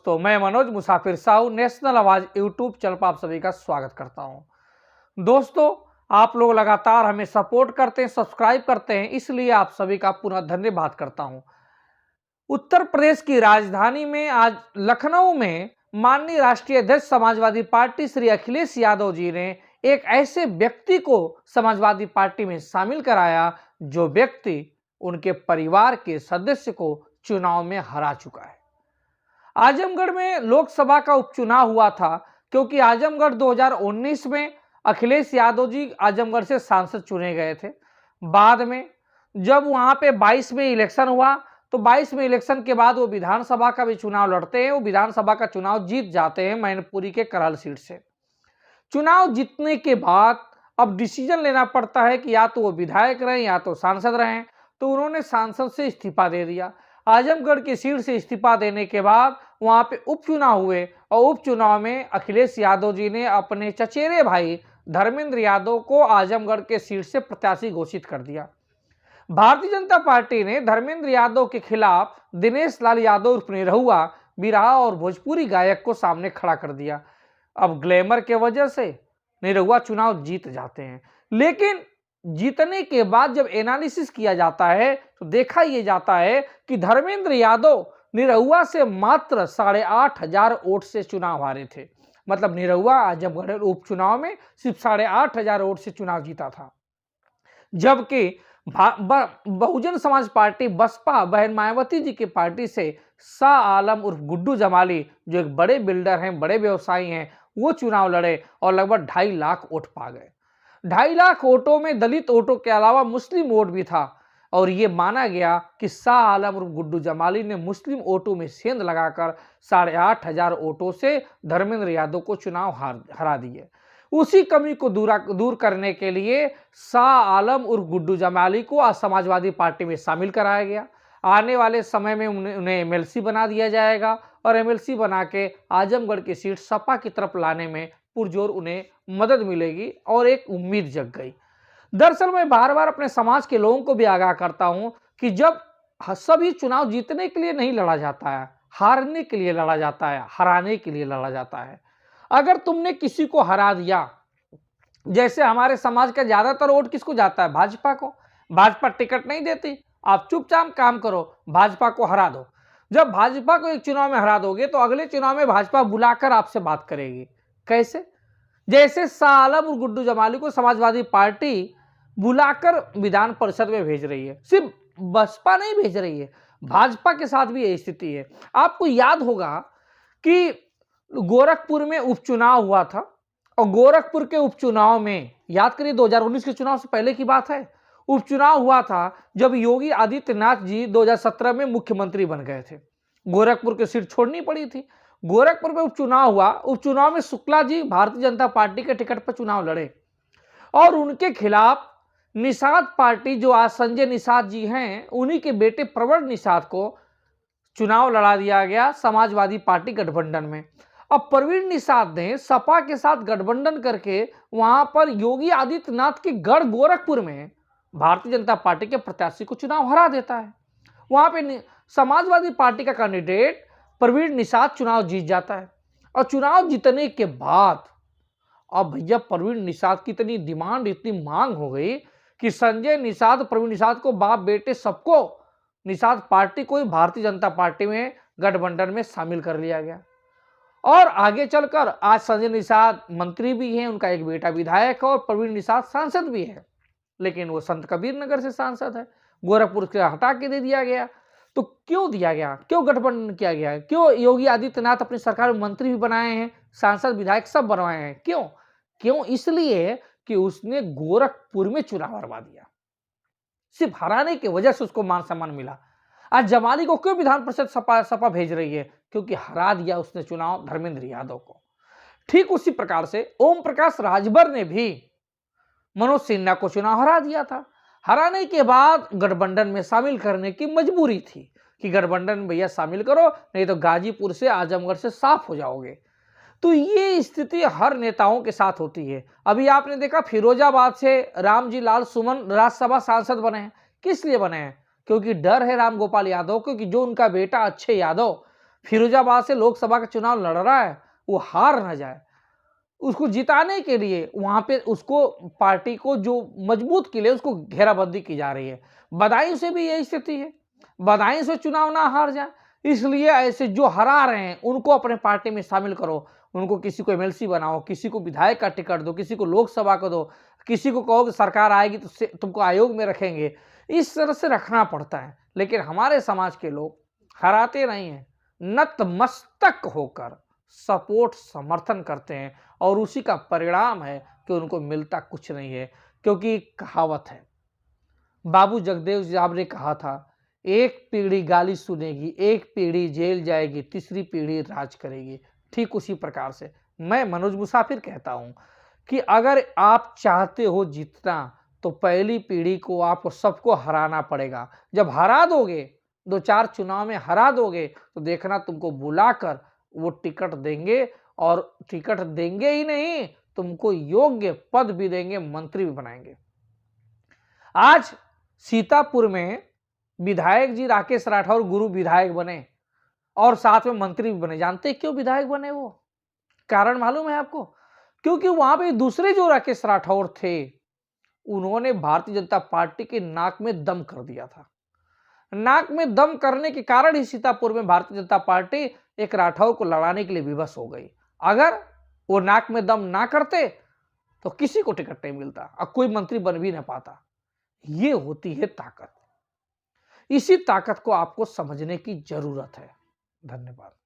तो मैं मनोज मुसाफिर साहू नेशनल आवाज यूट्यूब चैनल पर आप सभी का स्वागत करता हूं। दोस्तों, आप लोग लगातार हमें सपोर्ट करते हैं, सब्सक्राइब करते हैं, इसलिए आप सभी का पुनः धन्यवाद करता हूं। उत्तर प्रदेश की राजधानी में आज लखनऊ में माननीय राष्ट्रीय अध्यक्ष समाजवादी पार्टी श्री अखिलेश यादव जी ने एक ऐसे व्यक्ति को समाजवादी पार्टी में शामिल कराया जो व्यक्ति उनके परिवार के सदस्य को चुनाव में हरा चुका है। आजमगढ़ में लोकसभा का उपचुनाव हुआ था क्योंकि आजमगढ़ 2019 में अखिलेश यादव जी आजमगढ़ से सांसद चुने गए थे। बाद में जब वहां पे 22 में इलेक्शन हुआ तो 22 में इलेक्शन के बाद वो विधानसभा का भी चुनाव लड़ते हैं। वो विधानसभा का चुनाव जीत जाते हैं मैनपुरी के करहल सीट से। चुनाव जीतने के बाद अब डिसीजन लेना पड़ता है कि या तो वो विधायक रहें या तो सांसद रहें, तो उन्होंने सांसद से इस्तीफा दे दिया। आजमगढ़ की सीट से इस्तीफा देने के बाद वहां पे उपचुनाव हुए और उपचुनाव में अखिलेश यादव जी ने अपने चचेरे भाई धर्मेंद्र यादव को आजमगढ़ के सीट से प्रत्याशी घोषित कर दिया। भारतीय जनता पार्टी ने धर्मेंद्र यादव के खिलाफ दिनेश लाल यादव उर्फ निरहुआ बिरहा और भोजपुरी गायक को सामने खड़ा कर दिया। अब ग्लैमर के वजह से निरहुआ चुनाव जीत जाते हैं, लेकिन जीतने के बाद जब एनालिसिस किया जाता है तो देखा यह जाता है कि धर्मेंद्र यादव निरहुआ से मात्र 8,500 वोट से चुनाव हारे थे। मतलब निरहुआ आजमगढ़ उपचुनाव में सिर्फ 8,500 वोट से चुनाव जीता था, जबकि बहुजन समाज पार्टी बसपा बहन मायावती जी की पार्टी से शाह आलम उर्फ गुड्डू जमाली जो एक बड़े बिल्डर हैं, बड़े व्यवसायी हैं, वो चुनाव लड़े और लगभग 2.5 लाख वोट पा गए। 2.5 लाख वोटों में दलित वोटों के अलावा मुस्लिम वोट भी था और ये माना गया कि शाह आलम और गुड्डू जमाली ने मुस्लिम वोटों में सेंध लगाकर 8,500 वोटों से धर्मेंद्र यादव को चुनाव हरा दिए। उसी कमी को दूर करने के लिए शाह आलम और गुड्डू जमाली को समाजवादी पार्टी में शामिल कराया गया। आने वाले समय में उन्हें एमएलसी बना दिया जाएगा और एमएलसी बना के आजमगढ़ की सीट सपा की तरफ लाने में पुरजोर उन्हें मदद मिलेगी और एक उम्मीद जग गई। दरअसल मैं बार बार अपने समाज के लोगों को भी आगाह करता हूं कि जब सभी चुनाव जीतने के लिए नहीं लड़ा जाता है, हारने के लिए लड़ा जाता है, हराने के लिए लड़ा जाता है। अगर तुमने किसी को हरा दिया, जैसे हमारे समाज का ज्यादातर वोट किसको जाता है? भाजपा को। भाजपा टिकट नहीं देती, आप चुपचाप काम करो, भाजपा को हरा दो। जब भाजपा को एक चुनाव में हरा दोगे तो अगले चुनाव में भाजपा बुलाकर आपसे बात करेगी। कैसे? जैसे शाह आलम और गुड्डू जमाली को समाजवादी पार्टी बुलाकर विधान परिषद में भेज रही है। सिर्फ बसपा नहीं भेज रही है, भाजपा के साथ भी यही स्थिति है। आपको याद होगा कि गोरखपुर में उपचुनाव हुआ था और गोरखपुर के उपचुनाव में, याद करिए 2019 के चुनाव से पहले की बात है, उपचुनाव हुआ था जब योगी आदित्यनाथ जी 2017 में मुख्यमंत्री बन गए थे। गोरखपुर की सीट छोड़नी पड़ी थी। गोरखपुर में उपचुनाव हुआ। उपचुनाव में शुक्ला जी भारतीय जनता पार्टी के टिकट पर चुनाव लड़े और उनके खिलाफ निषाद पार्टी, जो आज संजय निषाद जी हैं, उन्हीं के बेटे प्रवण निषाद को चुनाव लड़ा दिया गया समाजवादी पार्टी गठबंधन में। अब प्रवीण निषाद ने सपा के साथ गठबंधन करके वहां पर योगी आदित्यनाथ के गढ़ गोरखपुर में भारतीय जनता पार्टी के प्रत्याशी को चुनाव हरा देता है। वहां पे समाजवादी पार्टी का कैंडिडेट प्रवीण निषाद चुनाव जीत जाता है और चुनाव जीतने के बाद अब भैया प्रवीण निषाद की इतनी डिमांड, इतनी मांग हो गई कि संजय निषाद, प्रवीण निषाद को, बाप बेटे सबको, निषाद पार्टी को भारतीय जनता पार्टी में गठबंधन में शामिल कर लिया गया। और आगे चलकर आज संजय निषाद मंत्री भी हैं, उनका एक बेटा विधायक है और प्रवीण निषाद सांसद भी है, लेकिन वो संत कबीर नगर से सांसद है, गोरखपुर से हटा के दे दिया गया। तो क्यों दिया गया? क्यों गठबंधन किया गया? क्यों योगी आदित्यनाथ अपनी सरकार में मंत्री भी बनाए हैं, सांसद विधायक सब बनवाए हैं? क्यों? इसलिए कि उसने गोरखपुर में चुनाव हरवा दिया। सिर्फ हराने की वजह से उसको मान सम्मान मिला। आज जमाली को क्यों विधान परिषद सपा भेज रही है? क्योंकि हरा दिया उसने चुनाव धर्मेंद्र यादव को। ठीक उसी प्रकार से ओम प्रकाश राजभर ने भी मनोज सिन्हा को चुनाव हरा दिया था। हराने के बाद गठबंधन में शामिल करने की मजबूरी थी कि गठबंधन में भैया शामिल करो, नहीं तो गाजीपुर से आजमगढ़ से साफ हो जाओगे। तो ये स्थिति हर नेताओं के साथ होती है। अभी आपने देखा फिरोजाबाद से रामजी लाल सुमन राज्यसभा सांसद बने हैं। किस लिए बने हैं? क्योंकि डर है राम गोपाल यादव को कि जो उनका बेटा अच्छे यादव फिरोजाबाद से लोकसभा का चुनाव लड़ रहा है, वो हार ना जाए, उसको जिताने के लिए वहां पे उसको पार्टी को जो मजबूत के लिए उसको घेराबंदी की जा रही है। बदायूं से भी यही स्थिति है, बदायूं से चुनाव ना हार जाए, इसलिए ऐसे जो हरा रहे हैं उनको अपने पार्टी में शामिल करो, उनको किसी को एमएलसी बनाओ, किसी को विधायक का टिकट दो, किसी को लोकसभा को दो, किसी को कहो कि सरकार आएगी तो तुमको आयोग में रखेंगे। इस तरह से रखना पड़ता है, लेकिन हमारे समाज के लोग हराते नहीं हैं, नतमस्तक होकर सपोर्ट समर्थन करते हैं और उसी का परिणाम है कि उनको मिलता कुछ नहीं है। क्योंकि कहावत है, बाबू जगदेव साहब ने कहा था, एक पीढ़ी गाली सुनेगी, एक पीढ़ी जेल जाएगी, तीसरी पीढ़ी राज करेगी। ठीक उसी प्रकार से मैं मनोज मुसाफिर कहता हूं कि अगर आप चाहते हो जीतना तो पहली पीढ़ी को आपको सबको हराना पड़ेगा। जब हरा दोगे, 2-4 चुनाव में हरा दोगे, तो देखना तुमको बुलाकर वो टिकट देंगे, और टिकट देंगे ही नहीं, तुमको योग्य पद भी देंगे, मंत्री भी बनाएंगे। आज सीतापुर में विधायक जी राकेश राठौर गुरु विधायक बने और साथ में मंत्री भी बने। जानते क्यों विधायक बने? वो कारण मालूम है आपको? क्योंकि वहां पे दूसरे जो राकेश राठौर थे, उन्होंने भारतीय जनता पार्टी के नाक में दम कर दिया था। नाक में दम करने के कारण ही सीतापुर में भारतीय जनता पार्टी एक राठौर को लड़ाने के लिए विवश हो गई। अगर वो नाक में दम ना करते तो किसी को टिकट नहीं मिलता और कोई मंत्री बन भी ना पाता। ये होती है ताकत। इसी ताकत को आपको समझने की जरूरत है। धन्यवाद।